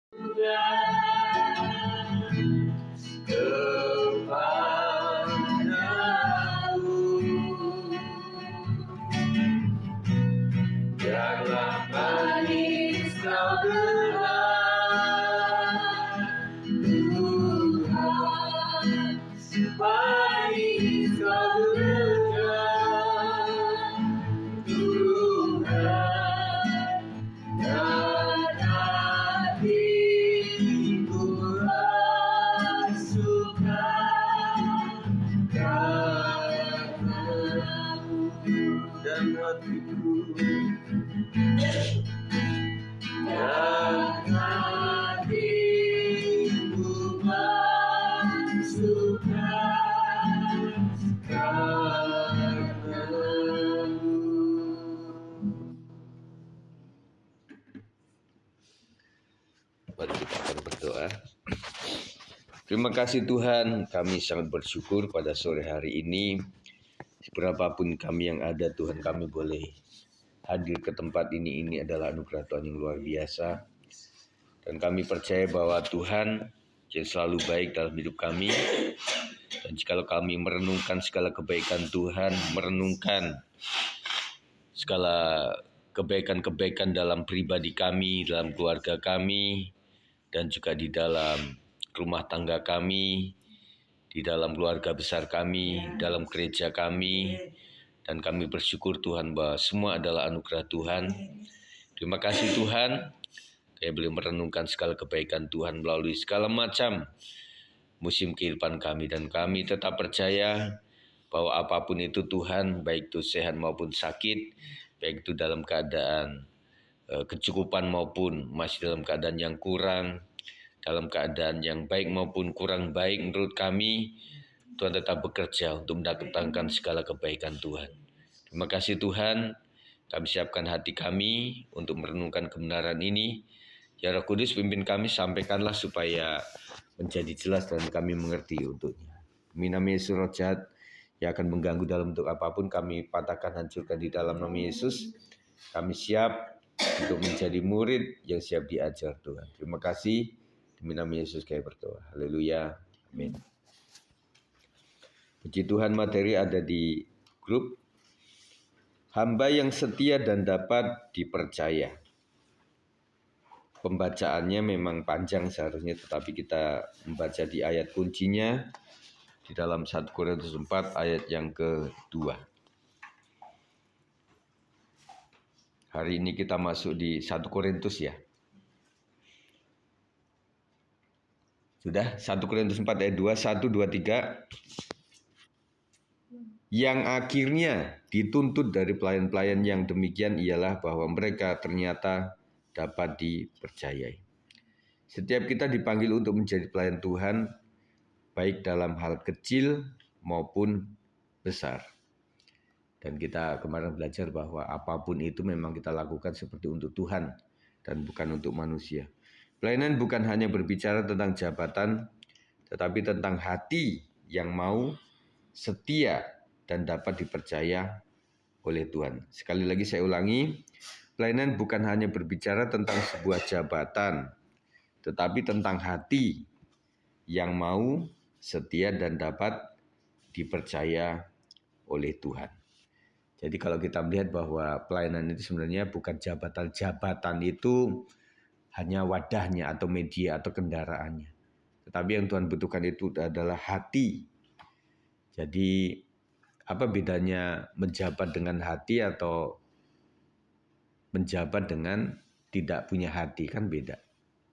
Biarlah manis kau gerak, Tuhan, manis kau gerak, Tuhan, dan hatiku rasukan karena-Mu, dan hatiku Mari kita akan berdoa. Terima kasih Tuhan, kami sangat bersyukur pada sore hari ini. Berapapun kami yang ada, Tuhan, kami boleh hadir ke tempat ini. Ini adalah anugerah Tuhan yang luar biasa. Dan kami percaya bahwa Tuhan yang selalu baik dalam hidup kami. Dan jika kami merenungkan segala kebaikan Tuhan, merenungkan segala kebaikan-kebaikan dalam pribadi kami, dalam keluarga kami, dan juga di dalam rumah tangga kami, di dalam keluarga besar kami, dalam gereja kami. Dan kami bersyukur Tuhan bahwa semua adalah anugerah Tuhan. Terima kasih Tuhan, kami boleh merenungkan segala kebaikan Tuhan melalui segala macam musim kehidupan kami. Dan kami tetap percaya bahwa apapun itu Tuhan, baik itu sehat maupun sakit, baik itu dalam keadaan kecukupan maupun masih dalam keadaan yang kurang, dalam keadaan yang baik maupun kurang baik, menurut kami Tuhan tetap bekerja untuk mendatangkan segala kebaikan Tuhan. Terima kasih Tuhan, kami siapkan hati kami untuk merenungkan kebenaran ini. Ya Roh Kudus, pimpin kami, sampaikanlah supaya menjadi jelas dan kami mengerti untuknya. Demi nama Yesus, roh jahat yang akan mengganggu dalam bentuk apapun, kami patahkan, hancurkan di dalam nama Yesus. Kami siap untuk menjadi murid yang siap diajar Tuhan. Terima kasih. Demi nama Yesus kami berdoa. Haleluya. Amin. Puji Tuhan, materi ada di grup. Hamba yang setia dan dapat dipercaya. Pembacaannya memang panjang seharusnya, tetapi kita membaca di ayat kuncinya di dalam 1 Korintus 4 ayat yang kedua. Hari ini kita masuk di 1 Korintus ya. Sudah, 1 Korintus 4 ayat 2, 1, 2, 3. Yang akhirnya dituntut dari pelayan-pelayan yang demikian ialah bahwa mereka ternyata dapat dipercayai. Setiap kita dipanggil untuk menjadi pelayan Tuhan, baik dalam hal kecil maupun besar. Dan kita kemarin belajar bahwa apapun itu memang kita lakukan seperti untuk Tuhan dan bukan untuk manusia. Pelayanan bukan hanya berbicara tentang jabatan, tetapi tentang hati yang mau, setia, dan dapat dipercaya oleh Tuhan. Sekali lagi saya ulangi, pelayanan bukan hanya berbicara tentang sebuah jabatan, tetapi tentang hati yang mau, setia, dan dapat dipercaya oleh Tuhan. Jadi kalau kita melihat bahwa pelayanan itu sebenarnya bukan jabatan itu hanya wadahnya atau media atau kendaraannya. Tetapi yang Tuhan butuhkan itu adalah hati. Jadi apa bedanya menjabat dengan hati atau menjabat dengan tidak punya hati? Kan beda.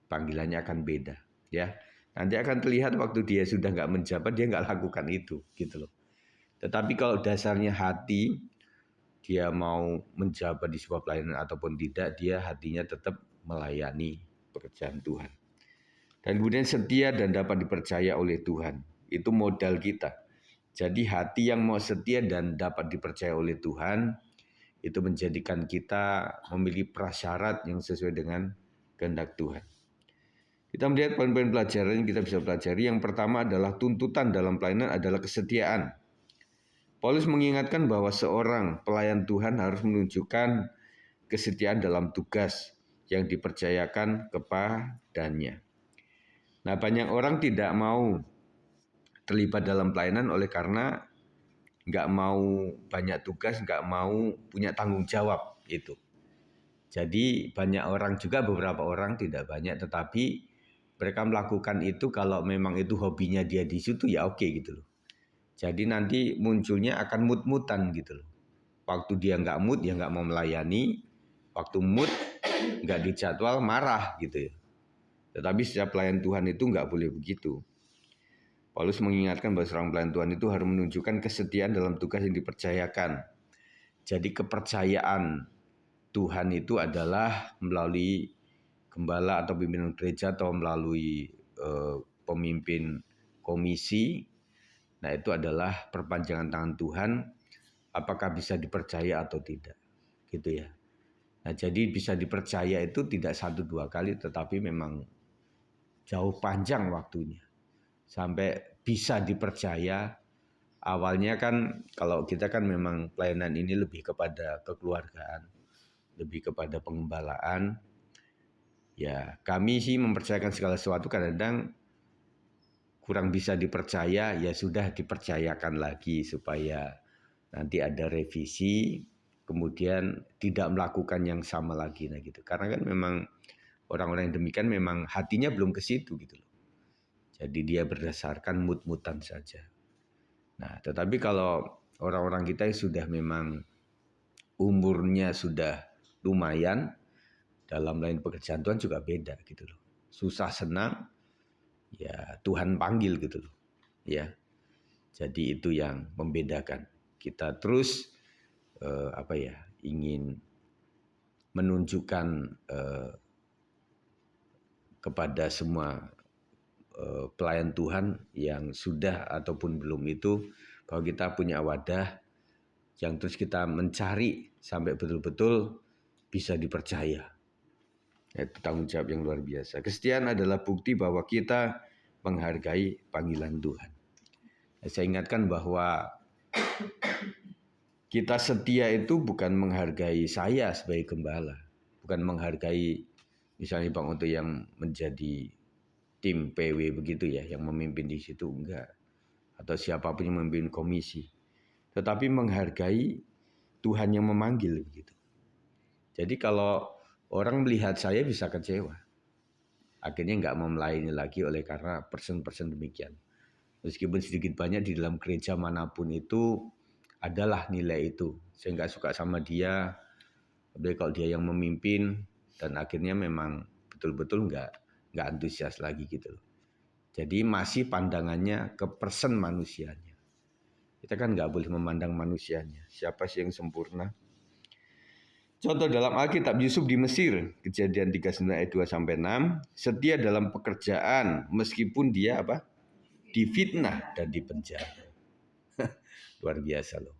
Panggilannya akan beda. Ya, nanti akan terlihat waktu dia sudah nggak menjabat, dia nggak lakukan itu, gitu loh. Tetapi kalau dasarnya hati, dia mau menjabat di sebuah pelayanan ataupun tidak, dia hatinya tetap melayani pekerjaan Tuhan. Dan kemudian setia dan dapat dipercaya oleh Tuhan. Itu modal kita. Jadi hati yang mau setia dan dapat dipercaya oleh Tuhan, itu menjadikan kita memiliki prasyarat yang sesuai dengan kehendak Tuhan. Kita melihat poin-poin pelajaran yang kita bisa pelajari. Yang pertama adalah tuntutan dalam pelayanan adalah kesetiaan. Paulus mengingatkan bahwa seorang pelayan Tuhan harus menunjukkan kesetiaan dalam tugas yang dipercayakan kepadanya. Nah, banyak orang tidak mau terlibat dalam pelayanan oleh karena nggak mau banyak tugas, nggak mau punya tanggung jawab itu. Jadi banyak orang juga, beberapa orang, tidak banyak, tetapi mereka melakukan itu kalau memang itu hobinya dia di situ ya oke gitu loh. Jadi nanti munculnya akan mut-mutan gitu loh. Waktu dia nggak mood, ya nggak mau melayani. Waktu mood, nggak dijadwal, marah gitu ya. Tetapi setiap pelayan Tuhan itu nggak boleh begitu. Paulus mengingatkan bahwa seorang pelayan Tuhan itu harus menunjukkan kesetiaan dalam tugas yang dipercayakan. Jadi kepercayaan Tuhan itu adalah melalui gembala atau pimpinan gereja atau melalui pemimpin komisi. Nah, itu adalah perpanjangan tangan Tuhan, apakah bisa dipercaya atau tidak, gitu ya. Nah, jadi bisa dipercaya itu tidak 1-2 kali, tetapi memang jauh panjang waktunya sampai bisa dipercaya. Awalnya kan kalau kita kan memang pelayanan ini lebih kepada kekeluargaan, lebih kepada pengembalaan. Ya, kami sih mempercayakan segala sesuatu, kadang-kadang kurang bisa dipercaya, ya sudah dipercayakan lagi supaya nanti ada revisi, kemudian tidak melakukan yang sama lagi, nah gitu. Karena kan memang orang-orang yang demikian memang hatinya belum ke situ gitu loh. Jadi dia berdasarkan mut-mutan saja. Nah, tetapi kalau orang-orang kita yang sudah memang umurnya sudah lumayan, dalam lain pekerjaan Tuhan juga beda gitu loh. Susah senang, ya Tuhan panggil gitu loh. Ya, jadi itu yang membedakan. Kita terus ingin menunjukkan kepada semua pelayan Tuhan yang sudah ataupun belum itu, bahwa kita punya wadah yang terus kita mencari sampai betul-betul bisa dipercaya. Itu tanggung jawab yang luar biasa. Kesetiaan adalah bukti bahwa kita menghargai panggilan Tuhan. Saya ingatkan bahwa kita setia itu bukan menghargai saya sebagai gembala, bukan menghargai misalnya Bang Oto yang menjadi tim PW begitu ya, yang memimpin di situ, enggak. Atau siapapun yang memimpin komisi. Tetapi menghargai Tuhan yang memanggil begitu. Jadi kalau orang melihat saya bisa kecewa. Akhirnya enggak mau melayani lagi oleh karena person-person demikian. Meskipun sedikit banyak di dalam gereja manapun itu adalah nilai itu. Saya enggak suka sama dia. Tapi kalau dia yang memimpin, dan akhirnya memang betul-betul enggak antusias lagi gitu loh. Jadi masih pandangannya ke person manusianya. Kita kan nggak boleh memandang manusianya. Siapa sih yang sempurna? Contoh dalam Alkitab, Yusuf di Mesir, Kejadian 39 ayat 2-6, setia dalam pekerjaan meskipun dia difitnah dan dipenjara. Luar biasa loh.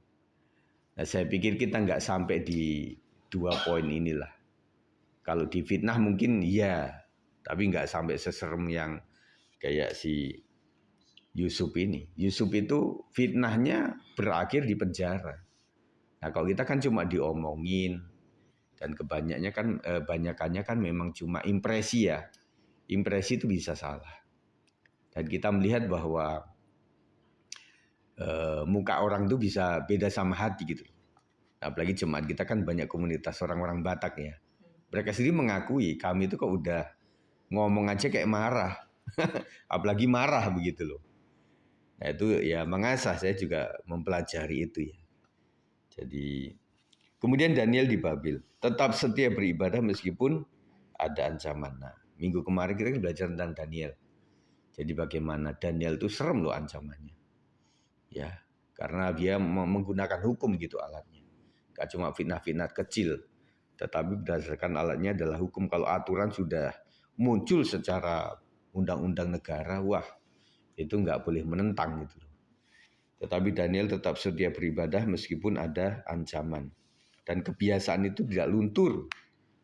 Nah, saya pikir kita nggak sampai di 2 poin inilah. Kalau difitnah mungkin ya, tapi nggak sampai seserem yang kayak si Yusuf ini. Yusuf itu fitnahnya berakhir di penjara. Nah, kalau kita kan cuma diomongin, dan banyakannya kan memang cuma impresi ya. Impresi itu bisa salah. Dan kita melihat bahwa muka orang itu bisa beda sama hati gitu. Apalagi jemaat kita kan banyak komunitas orang-orang Batak ya. Mereka sendiri mengakui kami itu kok udah ngomong aja kayak marah. Apalagi marah begitu loh. Nah itu ya mengasah, saya juga mempelajari itu ya. Jadi kemudian Daniel di Babel tetap setia beribadah meskipun ada ancaman. Nah, minggu kemarin kita belajar tentang Daniel. Jadi bagaimana Daniel itu serem loh ancamannya. Ya, karena dia menggunakan hukum gitu alatnya. Gak cuma fitnah-fitnah kecil, tetapi berdasarkan alatnya adalah hukum. Kalau aturan sudah muncul secara undang-undang negara, wah itu nggak boleh menentang gitu loh. Tetapi Daniel tetap setia beribadah meskipun ada ancaman. Dan kebiasaan itu tidak luntur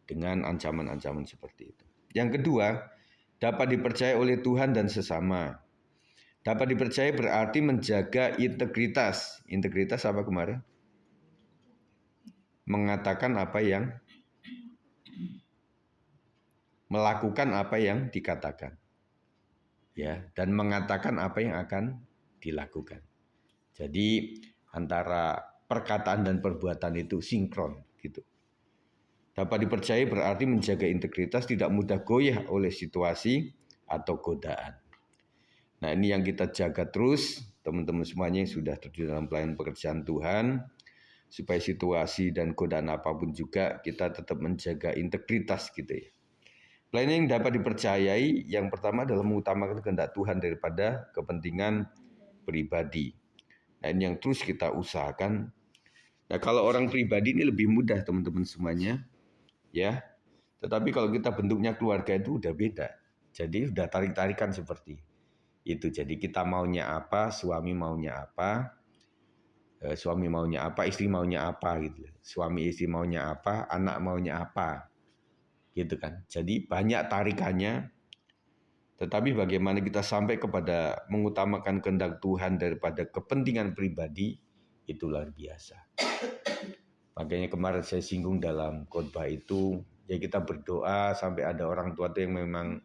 dengan ancaman-ancaman seperti itu. Yang kedua, dapat dipercaya oleh Tuhan dan sesama. Dapat dipercaya berarti menjaga integritas. Integritas apa kemarin? Mengatakan apa yang melakukan apa yang dikatakan, ya, dan mengatakan apa yang akan dilakukan. Jadi antara perkataan dan perbuatan itu sinkron gitu. Dapat dipercaya berarti menjaga integritas, tidak mudah goyah oleh situasi atau godaan. Nah, ini yang kita jaga terus, teman-teman semuanya yang sudah terjun dalam pelayanan pekerjaan Tuhan, supaya situasi dan godaan apapun juga kita tetap menjaga integritas gitu ya. Pelayanan yang dapat dipercayai yang pertama adalah mengutamakan kehendak Tuhan daripada kepentingan pribadi. Nah, ini yang terus kita usahakan. Nah, kalau orang pribadi ini lebih mudah teman-teman semuanya, ya. Tetapi kalau kita bentuknya keluarga itu udah beda. Jadi udah tarik-tarikan seperti itu. Jadi kita maunya apa, suami maunya apa, istri maunya apa gitu. Suami istri maunya apa, anak maunya apa. Gitu kan. Jadi banyak tarikannya. Tetapi bagaimana kita sampai kepada mengutamakan kehendak Tuhan daripada kepentingan pribadi, itu luar biasa. Makanya kemarin saya singgung dalam khotbah itu, ya kita berdoa sampai ada orang tua itu yang memang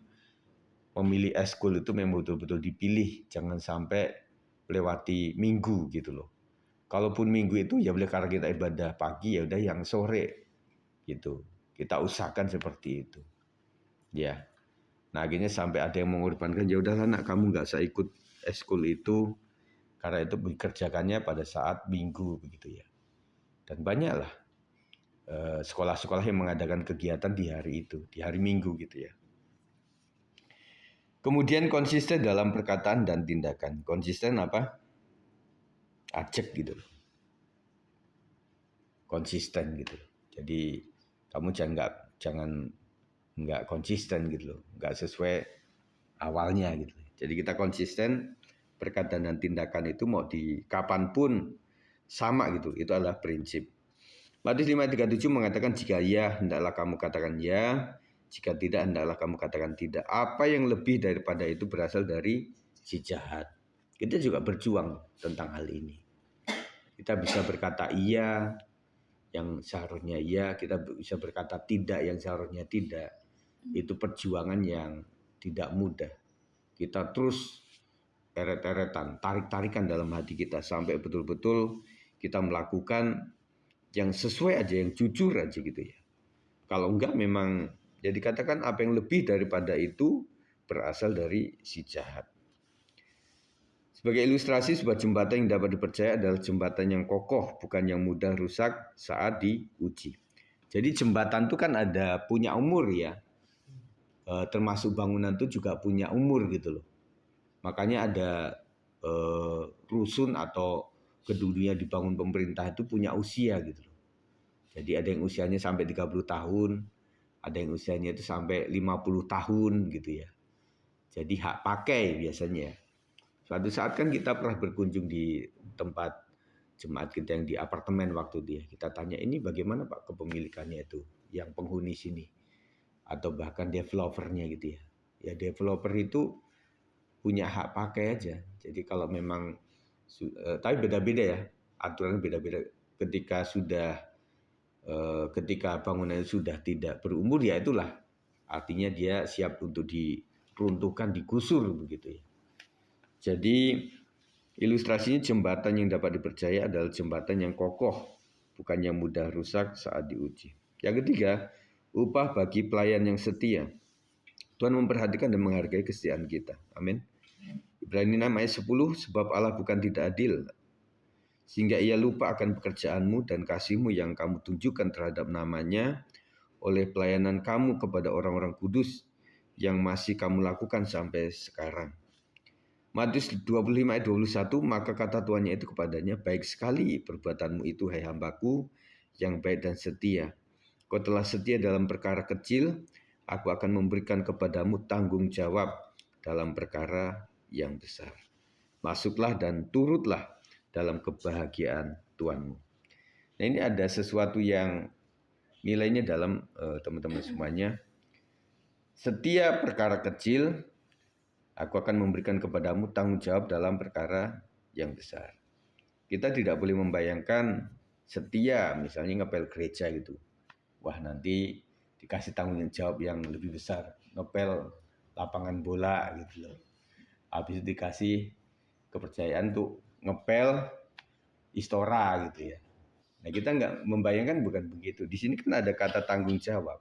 memilih eskul itu memang betul-betul dipilih, jangan sampai melewati minggu gitu loh. Kalaupun minggu itu ya boleh karena kita ibadah pagi ya udah yang sore gitu. Kita usahakan seperti itu. Ya. Nah akhirnya sampai ada yang mengorbankan ya udahlah nak kamu nggak usah ikut eskul itu karena itu dikerjakannya pada saat minggu begitu ya. Dan banyaklah sekolah-sekolah yang mengadakan kegiatan di hari itu, di hari Minggu gitu ya. Kemudian konsisten dalam perkataan dan tindakan. Konsisten apa? Ajak gitu. Konsisten gitu. Jadi kamu jangan nggak konsisten gitu loh, nggak sesuai awalnya gitu. Jadi kita konsisten perkataan dan tindakan itu mau di kapanpun sama gitu. Itu adalah prinsip. Matius 5:37 mengatakan jika ya, hendaklah kamu katakan ya. Jika tidak, hendaklah kamu katakan tidak. Apa yang lebih daripada itu berasal dari si jahat. Kita juga berjuang tentang hal ini. Kita bisa berkata iya yang seharusnya iya. Kita bisa berkata tidak yang seharusnya tidak. Itu perjuangan yang tidak mudah. Kita terus eret-eretan, tarik-tarikan dalam hati kita. Sampai betul-betul kita melakukan yang sesuai aja, yang jujur aja gitu ya. Kalau enggak memang, jadi katakan apa yang lebih daripada itu berasal dari si jahat. Sebagai ilustrasi, sebuah jembatan yang dapat dipercaya adalah jembatan yang kokoh, bukan yang mudah rusak saat diuji. Jadi jembatan itu kan ada punya umur ya, termasuk bangunan itu juga punya umur gitu loh. Makanya ada rusun atau gedung yang dibangun pemerintah itu punya usia gitu loh. Jadi ada yang usianya sampai 30 tahun, ada yang usianya itu sampai 50 tahun gitu ya. Jadi hak pakai biasanya. Suatu saat kan kita pernah berkunjung di tempat jemaat kita yang di apartemen waktu dia. Kita tanya ini bagaimana Pak kepemilikannya itu, yang penghuni sini. Atau bahkan developernya gitu ya. Ya developer itu punya hak pakai aja. Jadi kalau memang, tapi beda-beda ya, aturannya beda-beda. Ketika bangunan sudah tidak berumur ya itulah artinya dia siap untuk diruntuhkan, digusur begitu ya. Jadi ilustrasinya jembatan yang dapat dipercaya adalah jembatan yang kokoh, bukan yang mudah rusak saat diuji. Yang ketiga, upah bagi pelayan yang setia. Tuhan memperhatikan dan menghargai kesetiaan kita. Amin. Ibrani 6 ayat 10, sebab Allah bukan tidak adil, sehingga ia lupa akan pekerjaanmu dan kasihmu yang kamu tunjukkan terhadap namanya oleh pelayanan kamu kepada orang-orang kudus yang masih kamu lakukan sampai sekarang. Matius 25 ayat 21, maka kata tuannya itu kepadanya, baik sekali perbuatanmu itu hai hambaku yang baik dan setia. Kau telah setia dalam perkara kecil, aku akan memberikan kepadamu tanggung jawab dalam perkara yang besar. Masuklah dan turutlah dalam kebahagiaan Tuhanmu. Nah ini ada sesuatu yang nilainya dalam teman-teman semuanya. Setiap perkara kecil, aku akan memberikan kepadamu tanggung jawab dalam perkara yang besar. Kita tidak boleh membayangkan setia, misalnya ngepel gereja gitu. Wah nanti di dikasih tanggung jawab yang lebih besar, ngepel lapangan bola gitu loh. Habis itu dikasih kepercayaan tuh ngepel istora gitu ya. Nah kita nggak membayangkan bukan begitu. Di sini kan ada kata tanggung jawab.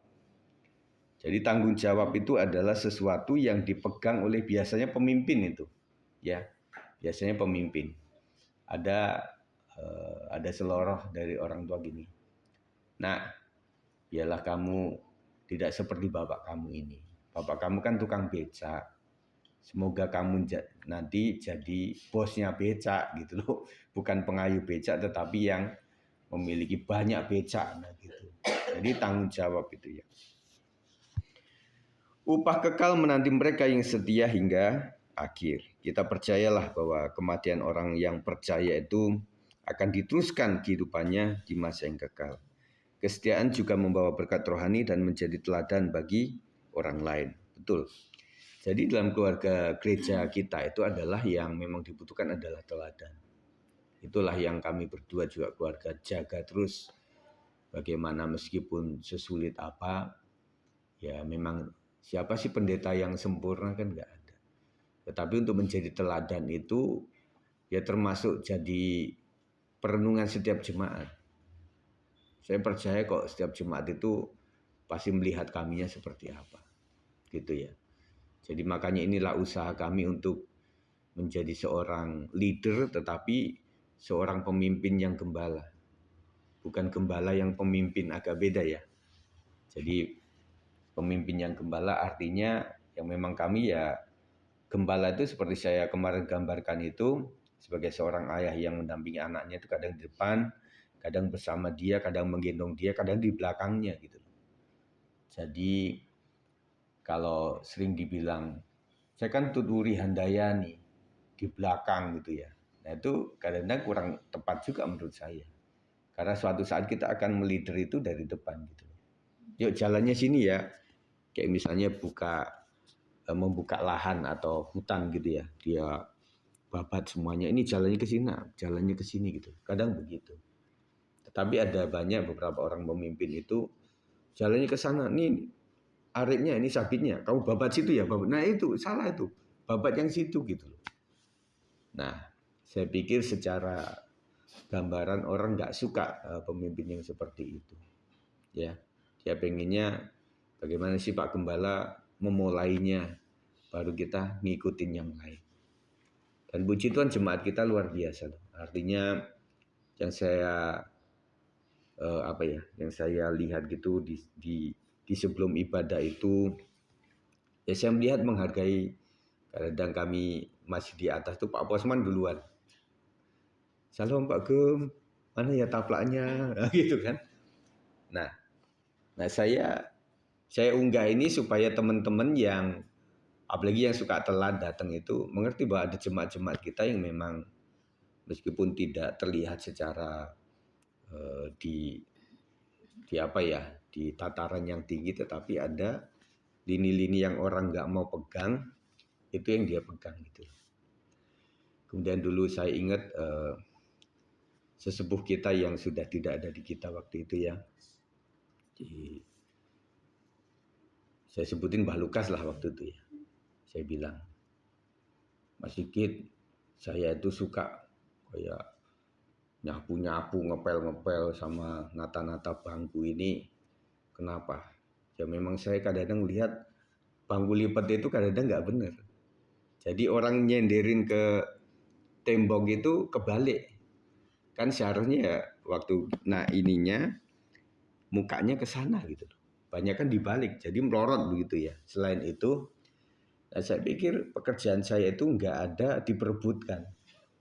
Jadi tanggung jawab itu adalah sesuatu yang dipegang oleh biasanya pemimpin itu, ya biasanya pemimpin. Ada seloroh dari orang tua gini. Nah, biarlah kamu tidak seperti bapak kamu ini. Bapak kamu kan tukang becak. Semoga kamu nanti jadi bosnya becak gitu loh. Bukan pengayuh becak tetapi yang memiliki banyak becak. Nah gitu. Jadi tanggung jawab itu ya. Upah kekal menanti mereka yang setia hingga akhir. Kita percayalah bahwa kematian orang yang percaya itu akan diteruskan kehidupannya di masa yang kekal. Kesetiaan juga membawa berkat rohani dan menjadi teladan bagi orang lain. Betul. Jadi dalam keluarga gereja kita itu adalah yang memang dibutuhkan adalah teladan. Itulah yang kami berdua juga keluarga jaga terus. Bagaimana meskipun sesulit apa, ya memang siapa sih pendeta yang sempurna kan nggak ada. Tetapi untuk menjadi teladan itu ya termasuk jadi perenungan setiap jemaat. Saya percaya kok setiap jemaat itu pasti melihat kaminya seperti apa. Gitu ya. Jadi makanya inilah usaha kami untuk menjadi seorang leader tetapi seorang pemimpin yang gembala. Bukan gembala yang pemimpin, agak beda ya. Jadi pemimpin yang gembala artinya yang memang kami ya gembala itu seperti saya kemarin gambarkan itu sebagai seorang ayah yang mendampingi anaknya itu kadang di depan, kadang bersama dia, kadang menggendong dia, kadang di belakangnya gitu. Jadi kalau sering dibilang saya kan tuturi handayani di belakang gitu ya. Nah itu kadang-kadang kurang tepat juga menurut saya. Karena suatu saat kita akan melider itu dari depan gitu. Yuk jalannya sini ya. Kayak misalnya membuka lahan atau hutan gitu ya. Dia babat semuanya. Ini jalannya ke sini, jalannya ke sini gitu. Kadang begitu. Tetapi ada banyak beberapa orang pemimpin itu jalannya ke sana. Nih aritnya, ini sabitnya. Kamu babat situ ya, babat. Nah itu salah itu. Babat yang situ gitu loh. Nah, saya pikir secara gambaran orang nggak suka pemimpin yang seperti itu. Ya, dia pengennya bagaimana sih Pak Gembala memulainya, baru kita ngikutin yang lain. Dan puji Tuhan jemaat kita luar biasa. Artinya yang saya yang saya lihat gitu di sebelum ibadah itu, ya saya melihat menghargai. Kadang kami masih di atas tuh Pak Posman duluan. Salam Pak Gem, mana ya taplaknya, gitu kan. Nah saya unggah ini supaya teman-teman yang apalagi yang suka telat datang itu mengerti bahwa ada jemaat-jemaat kita yang memang meskipun tidak terlihat secara di tataran yang tinggi, tetapi ada lini-lini yang orang nggak mau pegang, itu yang dia pegang gitu. Kemudian dulu saya ingat sesepuh kita yang sudah tidak ada di kita waktu itu ya. Saya sebutin Mbah Lukas lah waktu itu ya. Saya bilang, Mas Sigit, saya itu suka kayak nyapu-nyapu, ngepel-ngepel sama nata-nata bangku ini. Kenapa? Ya memang saya kadang-kadang lihat bangku lipat itu kadang-kadang nggak benar. Jadi orang nyenderin ke tembok itu kebalik. Kan seharusnya ya waktu ininya mukanya ke sana gitu. Banyak kan dibalik, jadi melorot begitu ya. Selain itu, saya pikir pekerjaan saya itu nggak ada diperebutkan.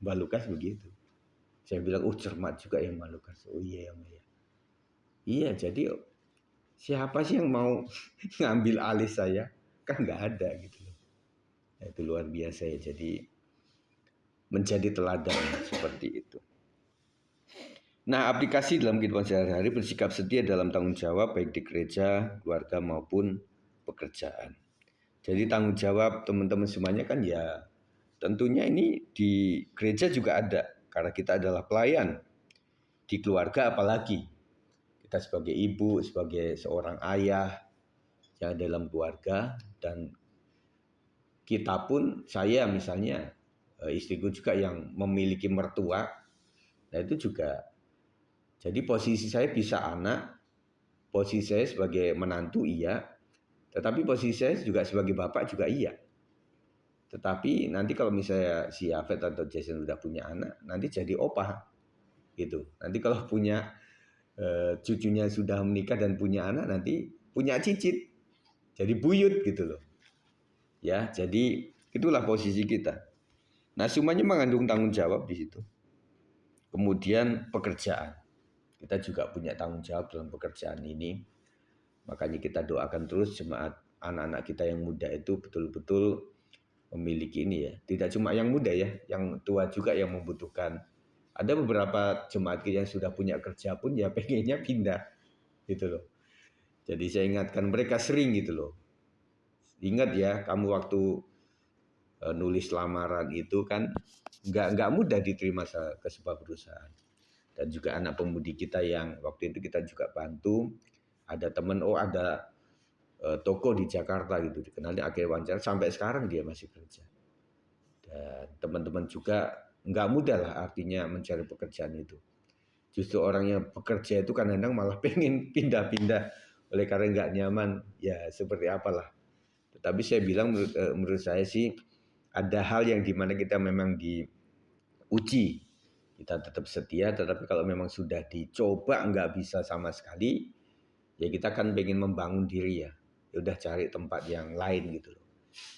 Mbak Lukas begitu. Saya bilang, cermat juga ya Mbak Lukas. Oh iya ya Mbak ya. Iya, jadi siapa sih yang mau ngambil alih saya? Kan nggak ada gitu. Nah, itu luar biasa ya. Jadi menjadi teladan seperti itu. Nah, aplikasi dalam kehidupan sehari-hari bersikap setia dalam tanggung jawab baik di gereja, keluarga maupun pekerjaan. Jadi tanggung jawab teman-teman semuanya kan ya tentunya ini di gereja juga ada karena kita adalah pelayan. Di keluarga apalagi kita sebagai ibu, sebagai seorang ayah, yang dalam keluarga, dan kita pun, saya misalnya, istriku juga yang memiliki mertua, nah itu juga. Jadi posisi saya bisa anak, posisi saya sebagai menantu iya, tetapi posisi saya juga sebagai bapak juga iya. Tetapi nanti kalau misalnya si Yafet atau Jason udah punya anak, nanti jadi opa gitu. Nanti kalau punya cucunya sudah menikah dan punya anak, nanti punya cicit, jadi buyut gitu loh. Ya, jadi itulah posisi kita. Nah, semuanya mengandung tanggung jawab di situ. Kemudian pekerjaan, kita juga punya tanggung jawab dalam pekerjaan ini. Makanya kita doakan terus jemaat anak-anak kita yang muda itu betul-betul memiliki ini ya. Tidak cuma yang muda ya, yang tua juga yang membutuhkan. Ada beberapa jemaat yang sudah punya kerja pun ya pengennya pindah gitu loh. Jadi saya ingatkan mereka sering gitu loh. Ingat ya, kamu waktu nulis lamaran itu kan nggak mudah diterima ke sebuah perusahaan. Dan juga anak pemudi kita yang waktu itu kita juga bantu, ada teman, ada toko di Jakarta gitu, dikenalnya akhir wawancara, sampai sekarang dia masih kerja. Dan teman-teman juga nggak mudah lah artinya mencari pekerjaan itu. Justru orang yang bekerja itu kadang-kadang malah pengen pindah-pindah oleh karena nggak nyaman, ya seperti apalah. Tetapi saya bilang menurut saya sih ada hal yang dimana kita memang diuji, kita tetap setia. Tetapi kalau memang sudah dicoba nggak bisa sama sekali, ya kita kan pengen membangun diri ya. Ya udah cari tempat yang lain gitu loh.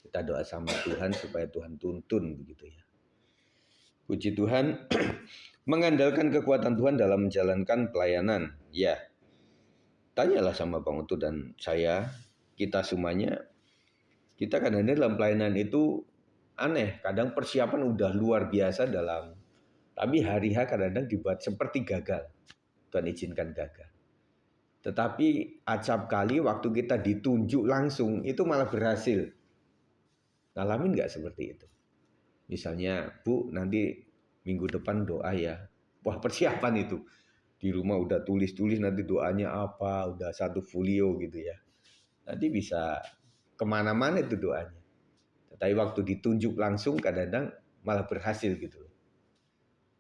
Kita doa sama Tuhan supaya Tuhan tuntun begitu ya. Puji Tuhan, mengandalkan kekuatan Tuhan dalam menjalankan pelayanan. Ya, tanyalah sama Bang Utu dan saya, kita semuanya, kita kadang-kadang dalam pelayanan itu aneh. Kadang persiapan udah luar biasa tapi hari H kadang-kadang dibuat seperti gagal. Tuhan izinkan gagal. Tetapi acap kali waktu kita ditunjuk langsung itu malah berhasil. Ngalamin nggak seperti itu? Misalnya, Bu, nanti minggu depan doa ya. Wah, persiapan itu. Di rumah udah tulis-tulis nanti doanya apa, udah satu folio gitu ya. Nanti bisa kemana-mana itu doanya. Tapi waktu ditunjuk langsung kadang-kadang malah berhasil gitu.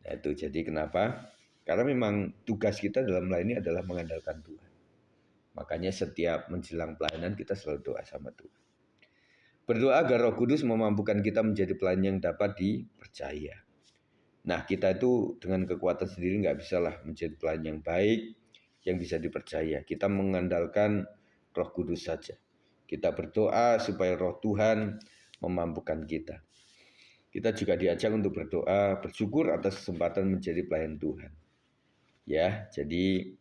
Nah itu jadi kenapa? Karena memang tugas kita dalam melayani adalah mengandalkan Tuhan. Makanya setiap menjelang pelayanan kita selalu doa sama Tuhan. Berdoa agar Roh Kudus memampukan kita menjadi pelayan yang dapat dipercaya. Nah kita itu dengan kekuatan sendiri nggak bisa lah menjadi pelayan yang baik, yang bisa dipercaya. Kita mengandalkan Roh Kudus saja. Kita berdoa supaya Roh Tuhan memampukan kita. Kita juga diajak untuk berdoa, bersyukur atas kesempatan menjadi pelayan Tuhan. Ya, jadi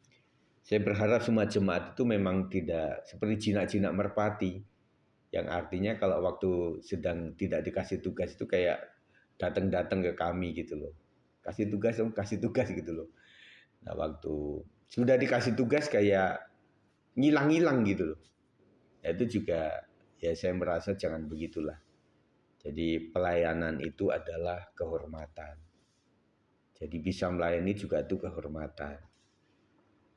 saya berharap semua jemaat itu memang tidak seperti jinak-jinak merpati, yang artinya kalau waktu sedang tidak dikasih tugas itu kayak datang-datang ke kami gitu loh. Kasih tugas gitu loh. Nah, waktu sudah dikasih tugas kayak ngilang-ngilang gitu loh. Nah, itu juga ya saya merasa jangan begitulah. Jadi pelayanan itu adalah kehormatan. Jadi bisa melayani juga itu kehormatan.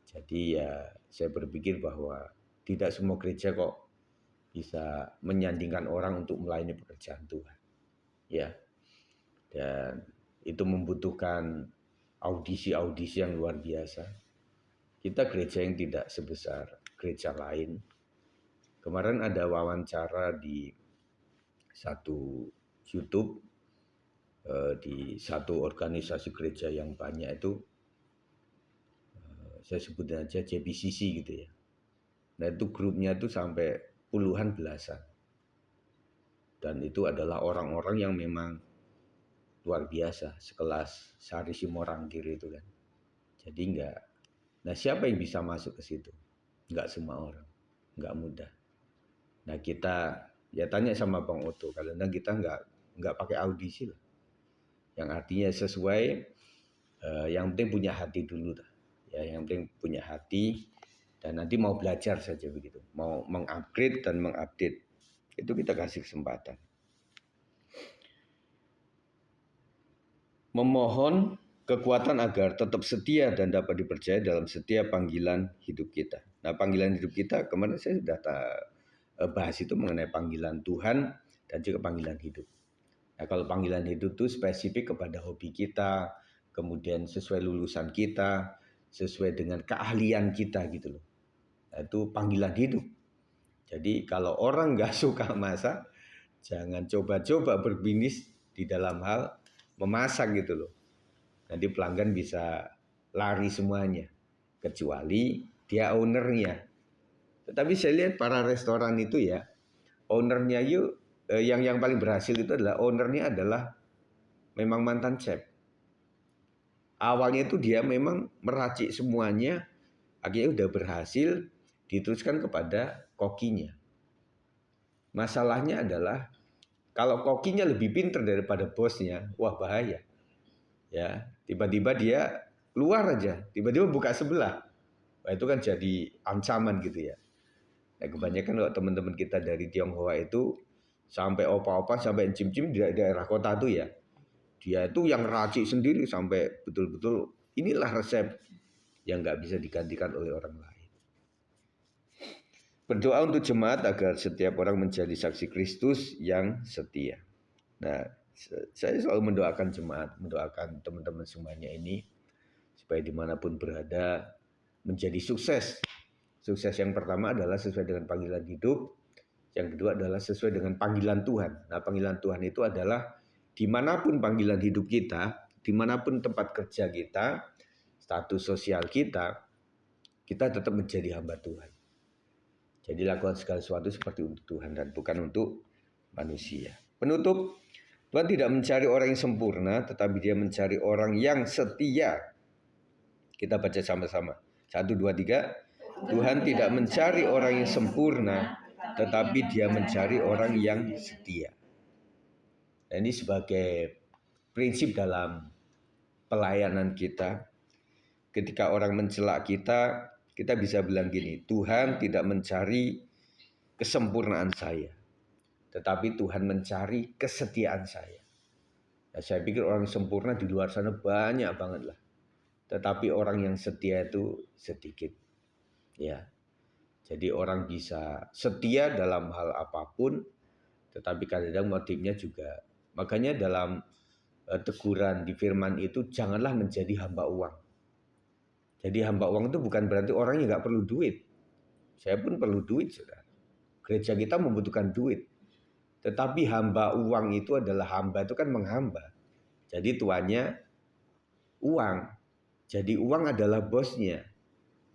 Jadi ya saya berpikir bahwa tidak semua gereja kok bisa menyandingkan orang untuk melayani pekerjaan Tuhan. Ya. Dan itu membutuhkan audisi-audisi yang luar biasa. Kita gereja yang tidak sebesar gereja lain. Kemarin ada wawancara di satu YouTube di satu organisasi gereja yang banyak itu, saya sebutnya aja JBCC gitu ya. Nah itu grupnya itu sampai puluhan belasan. Dan itu adalah orang-orang yang memang luar biasa, sekelas Sari Simorangkir itu kan. Jadi enggak. Nah siapa yang bisa masuk ke situ? Enggak semua orang, enggak mudah. Nah kita ya tanya sama Bang Oto, kadang-kadang kita enggak pakai audisi lah. Yang artinya sesuai, yang penting punya hati dulu dah. Ya yang penting punya hati dan nanti mau belajar saja begitu. Mau mengupgrade dan mengupdate. Itu kita kasih kesempatan. Memohon kekuatan agar tetap setia dan dapat dipercaya dalam setiap panggilan hidup kita. Nah, panggilan hidup kita kemarin saya sudah bahas itu mengenai panggilan Tuhan dan juga panggilan hidup. Nah, kalau panggilan hidup itu spesifik kepada hobi kita, kemudian sesuai lulusan kita, sesuai dengan keahlian kita gitu loh. Nah, itu panggilan hidup. Jadi kalau orang nggak suka masak, jangan coba-coba berbisnis di dalam hal memasak gitu loh. Nanti pelanggan bisa lari semuanya, kecuali dia ownernya. Tetapi saya lihat para restoran itu ya, ownernya yang paling berhasil itu adalah ownernya adalah memang mantan chef. Awalnya itu dia memang meracik semuanya, akhirnya udah berhasil diteruskan kepada kokinya. Masalahnya adalah kalau kokinya lebih pintar daripada bosnya, wah bahaya. Ya, tiba-tiba dia keluar aja, tiba-tiba buka sebelah. Wah, itu kan jadi ancaman gitu ya. Nah, kebanyakan kalau teman-teman kita dari Tionghoa itu sampai opa-opa sampai cim-cim di daerah kota tuh ya, dia itu yang racik sendiri sampai betul-betul inilah resep yang nggak bisa digantikan oleh orang lain. Berdoa untuk jemaat agar setiap orang menjadi saksi Kristus yang setia. Nah, saya selalu mendoakan jemaat, mendoakan teman-teman semuanya ini supaya dimanapun berada menjadi sukses. Sukses yang pertama adalah sesuai dengan panggilan hidup. Yang kedua adalah sesuai dengan panggilan Tuhan. Nah, panggilan Tuhan itu adalah dimanapun panggilan hidup kita, dimanapun tempat kerja kita, status sosial kita, kita tetap menjadi hamba Tuhan. Jadi lakukan segala sesuatu seperti untuk Tuhan dan bukan untuk manusia. Penutup, Tuhan tidak mencari orang yang sempurna, tetapi Dia mencari orang yang setia. Kita baca sama-sama. 1, 2, 3. Tuhan tidak mencari orang yang sempurna, tetapi Dia mencari orang yang setia. Nah, ini sebagai prinsip dalam pelayanan kita. Ketika orang mencela kita, kita bisa bilang gini, Tuhan tidak mencari kesempurnaan saya, tetapi Tuhan mencari kesetiaan saya. Nah, saya pikir orang sempurna di luar sana banyak banget lah. Tetapi orang yang setia itu sedikit. Ya. Jadi orang bisa setia dalam hal apapun, tetapi kadang-kadang motifnya juga. Makanya dalam teguran di firman itu, janganlah menjadi hamba uang. Jadi hamba uang itu bukan berarti orangnya nggak perlu duit. Saya pun perlu duit, saudara. Gereja kita membutuhkan duit. Tetapi hamba uang itu adalah hamba itu kan menghamba. Jadi tuannya uang. Jadi uang adalah bosnya.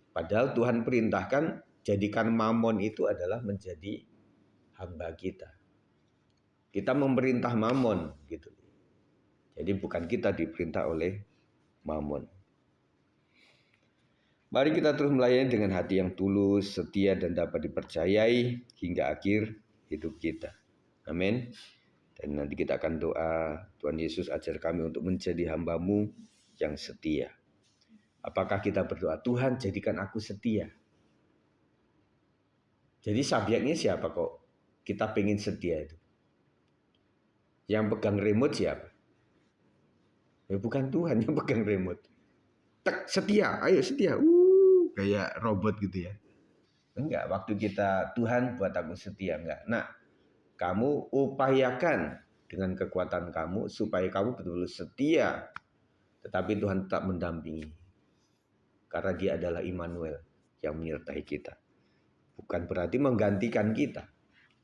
Padahal Tuhan perintahkan jadikan mamon itu adalah menjadi hamba kita. Kita memerintah mamon gitu. Jadi bukan kita diperintah oleh mamon. Mari kita terus melayani dengan hati yang tulus, setia dan dapat dipercayai hingga akhir hidup kita. Amin. Dan nanti kita akan doa, Tuhan Yesus ajar kami untuk menjadi hamba-Mu yang setia. Apakah kita berdoa, Tuhan jadikan aku setia? Jadi subjeknya siapa kok kita pengen setia itu? Yang pegang remote siapa? Ya bukan Tuhan yang pegang remote. Tek, setia, ayo setia. Kayak robot gitu ya. Enggak, waktu kita Tuhan buat aku setia, enggak. Nah, kamu upayakan dengan kekuatan kamu supaya kamu betul-betul setia. Tetapi Tuhan tetap mendampingi. Karena Dia adalah Immanuel yang menyertai kita. Bukan berarti menggantikan kita.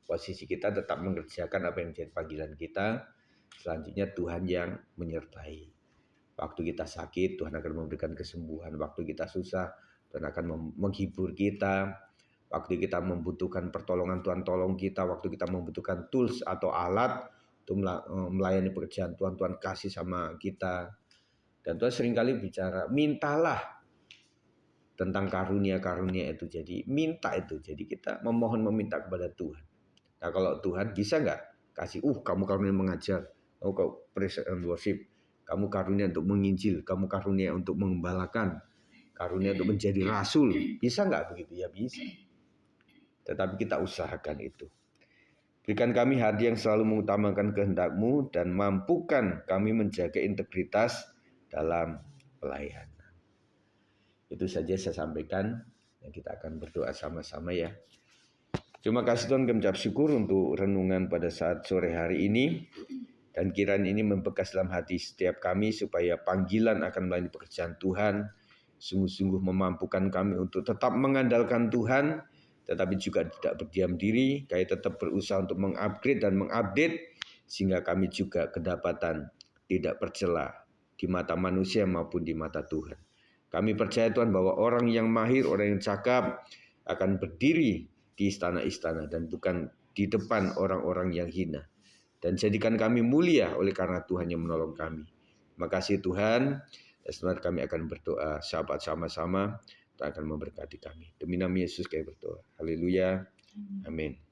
Posisi kita tetap mengerjakan apa yang menjadi panggilan kita. Selanjutnya Tuhan yang menyertai. Waktu kita sakit, Tuhan akan memberikan kesembuhan. Waktu kita susah, Tuhan akan menghibur kita. Waktu kita membutuhkan pertolongan, Tuhan tolong kita. Waktu kita membutuhkan tools atau alat untuk melayani pekerjaan, Tuhan kasih sama kita. Dan Tuhan seringkali bicara, mintalah tentang karunia-karunia itu. Jadi minta itu. Jadi kita meminta kepada Tuhan. Nah kalau Tuhan bisa nggak kasih, kamu karunia mengajar, kamu praise and worship, kamu karunia untuk menginjil, kamu karunia untuk mengembalakan, karunia untuk menjadi rasul. Bisa nggak begitu? Ya bisa. Tetapi kita usahakan itu. Berikan kami hati yang selalu mengutamakan kehendak-Mu dan mampukan kami menjaga integritas dalam pelayanan. Itu saja saya sampaikan. Kita akan berdoa sama-sama ya. Terima kasih Tuhan, kami ucap syukur untuk renungan pada saat sore hari ini. Dan kiranya ini membekas dalam hati setiap kami supaya panggilan akan melayani pekerjaan Tuhan sungguh-sungguh memampukan kami untuk tetap mengandalkan Tuhan, tetapi juga tidak berdiam diri, kami tetap berusaha untuk mengupgrade dan mengupdate, sehingga kami juga kedapatan tidak tercela di mata manusia maupun di mata Tuhan. Kami percaya Tuhan bahwa orang yang mahir, orang yang cakap akan berdiri di istana-istana dan bukan di depan orang-orang yang hina. Dan jadikan kami mulia oleh karena Tuhan yang menolong kami. Terima kasih Tuhan. Dan sebentar kami akan berdoa sahabat sama-sama. Tuhan akan memberkati kami. Demi nama Yesus kami berdoa. Haleluya. Amin.